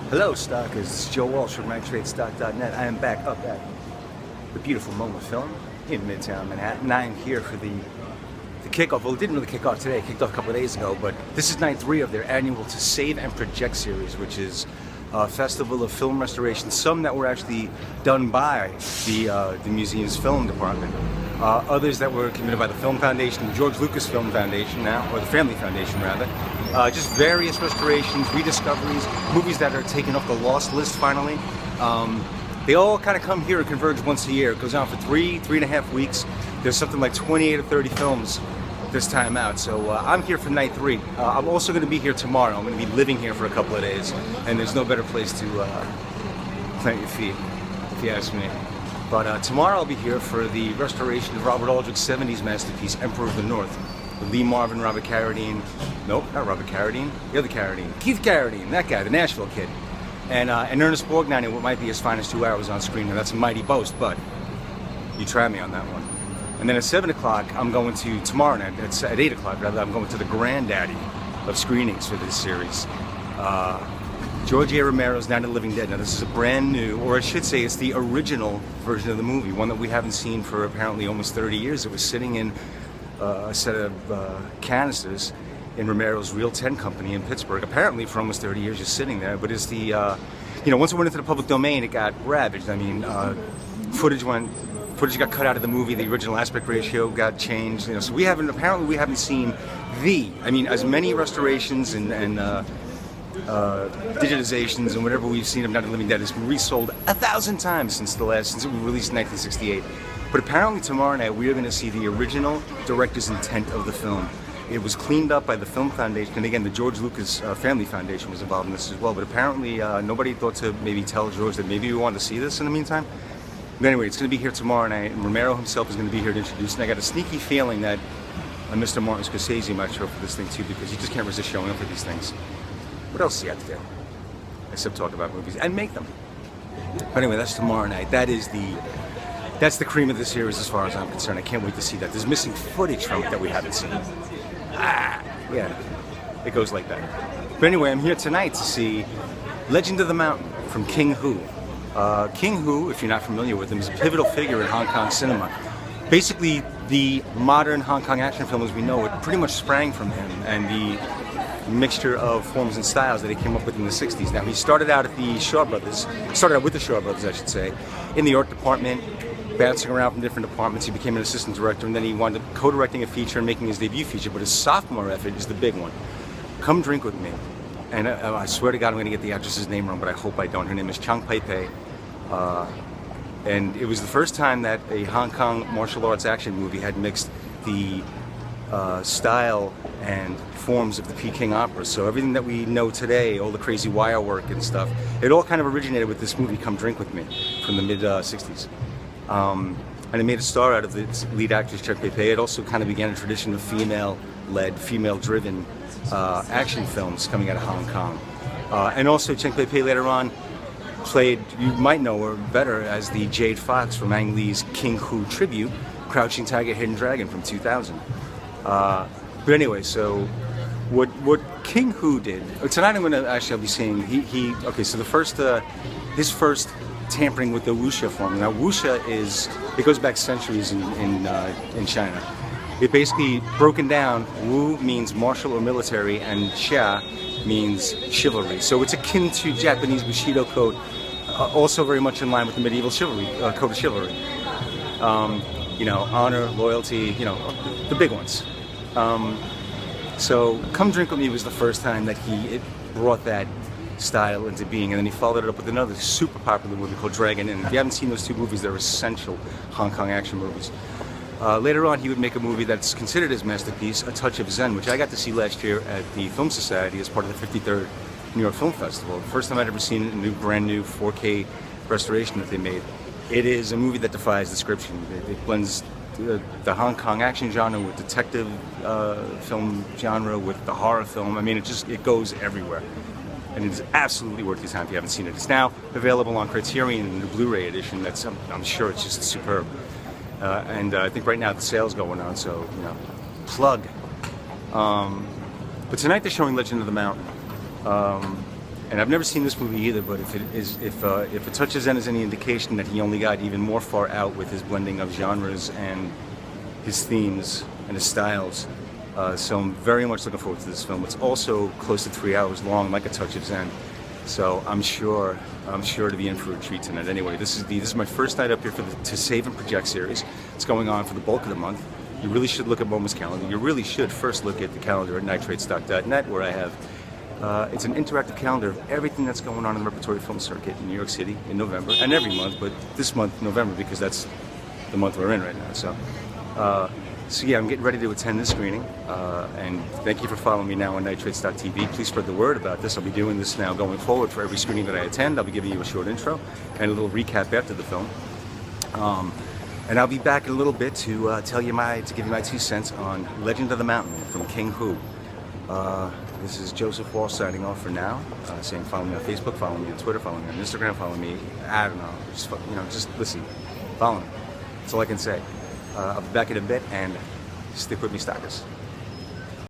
Hello, stockers. This is Joe Walsh from MagTradeStock.net. I am back up at the beautiful MoMA film in Midtown Manhattan. I am here for the kickoff. Well, it didn't really kick off today. It kicked off a couple of days ago, but this is night 3 of their annual To Save and Project series, which is a festival of film restoration. Some that were actually done by the museum's film department. Others that were committed by the Film Foundation, the George Lucas Film Foundation now, or the Family Foundation rather. Just various restorations, rediscoveries, movies that are taken off the lost list finally. They all kind of come here and converge once a year. It goes on for three and a half weeks. There's something like 28 or 30 films this time out. So I'm here for night 3. I'm also going to be here tomorrow. I'm going to be living here for a couple of days, and there's no better place to plant your feet, if you ask me. But tomorrow I'll be here for the restoration of Robert Aldrich's 70s masterpiece, Emperor of the North, with Lee Marvin, Robert Carradine. Nope, not Robert Carradine. The other Carradine. Keith Carradine, that guy, the Nashville kid. And Ernest Borgnine in what might be his finest 2 hours on screen. Now that's a mighty boast, but you try me on that one. And then at 7 o'clock, I'm going to, tomorrow night, at 8 o'clock rather, I'm going to the granddaddy of screenings for this series. George A. Romero's Night of the Living Dead. Now this is a brand new, or I should say it's the original version of the movie, one that we haven't seen for apparently almost 30 years. It was sitting in a set of canisters in Romero's Reel 10 company in Pittsburgh, apparently for almost 30 years, just sitting there. But it's the, once it went into the public domain, it got ravaged. I mean, footage got cut out of the movie, the original aspect ratio got changed, so we haven't seen as many restorations and digitizations and whatever we've seen of Night of the Living Dead has been resold 1,000 times since it was released in 1968. But apparently tomorrow night we are going to see the original director's intent of the film. It was cleaned up by the Film Foundation, and again the George Lucas Family Foundation was involved in this as well, but apparently nobody thought to maybe tell George that maybe we wanted to see this in the meantime. But anyway, it's going to be here tomorrow night, and Romero himself is going to be here to introduce, and I got a sneaky feeling that Mr. Martin Scorsese might show up for this thing too, because you just can't resist showing up for these things. What else do you have to do? Except talk about movies and make them. But anyway, that's tomorrow night. That's the cream of the series as far as I'm concerned. I can't wait to see that. There's missing footage from it that we haven't seen. Yeah, it goes like that. But anyway, I'm here tonight to see Legend of the Mountain from King Hu. King Hu, if you're not familiar with him, is a pivotal figure in Hong Kong cinema. Basically, the modern Hong Kong action film as we know it pretty much sprang from him and the mixture of forms and styles that he came up with in the 60s. Now, he started out with the Shaw Brothers, I should say, in the art department, bouncing around from different departments. He became an assistant director, and then he wound up co-directing a feature and making his debut feature, but his sophomore effort is the big one. Come Drink With Me. And I swear to God I'm going to get the actress's name wrong, but I hope I don't. Her name is Chang Pei-Pei. And it was the first time that a Hong Kong martial arts action movie had mixed the style and forms of the Peking opera. So everything that we know today, all the crazy wire work and stuff, it all kind of originated with this movie, Come Drink With Me, from the mid-60s. And it made a star out of its lead actress, Chang Pei-Pei. It also kind of began a tradition of female-led, female-driven action films coming out of Hong Kong. And also Chang Pei-Pei later on played, you might know her better as the Jade Fox from Ang Lee's King Hu tribute, Crouching Tiger, Hidden Dragon from 2000. But anyway, so what King Hu did, tonight I'll be seeing, so his first tampering with the wuxia form. Now wuxia it goes back centuries in China. It basically, broken down, Wu means martial or military, and Xia means chivalry. So it's akin to Japanese Bushido code, also very much in line with the medieval chivalry, code of chivalry. Honor, loyalty, the big ones. So Come Drink With Me was the first time that it brought that style into being, and then he followed it up with another super popular movie called Dragon Inn. If you haven't seen those two movies, they're essential Hong Kong action movies. Later on, he would make a movie that's considered his masterpiece, A Touch of Zen, which I got to see last year at the Film Society as part of the 53rd New York Film Festival. The first time I'd ever seen a brand new 4K restoration that they made. It is a movie that defies description. It blends the Hong Kong action genre with detective film genre with the horror film. I mean, it goes everywhere. And it is absolutely worth your time if you haven't seen it. It's now available on Criterion in the Blu-ray edition. I'm sure it's just superb. And I think right now the sale's going on, so, plug. But tonight they're showing Legend of the Mountain. And I've never seen this movie either, but if it touches Zen is any indication that he only got even more far out with his blending of genres and his themes and his styles. So I'm very much looking forward to this film. It's also close to 3 hours long, like A Touch of Zen. So I'm sure to be in for a treat tonight. Anyway, this is my first night up here for the To Save and Project series. It's going on for the bulk of the month. You really should look at MoMA's calendar. You really should first look at the calendar at nitratesstock.net, where I have it's an interactive calendar of everything that's going on in the repertory film circuit in New York City in November, and every month, but this month, November, because that's the month we're in right now. So yeah, I'm getting ready to attend this screening, and thank you for following me now on nitrates.tv. Please spread the word about this. I'll be doing this now going forward for every screening that I attend. I'll be giving you a short intro and a little recap after the film. And I'll be back in a little bit to give you my 2 cents on Legend of the Mountain from King Hu. This is Joseph Wall signing off for now, saying follow me on Facebook, follow me on Twitter, follow me on Instagram, follow me, I don't know, just listen, follow me. That's all I can say. I'll be back in a bit, and stick with me, Stockers.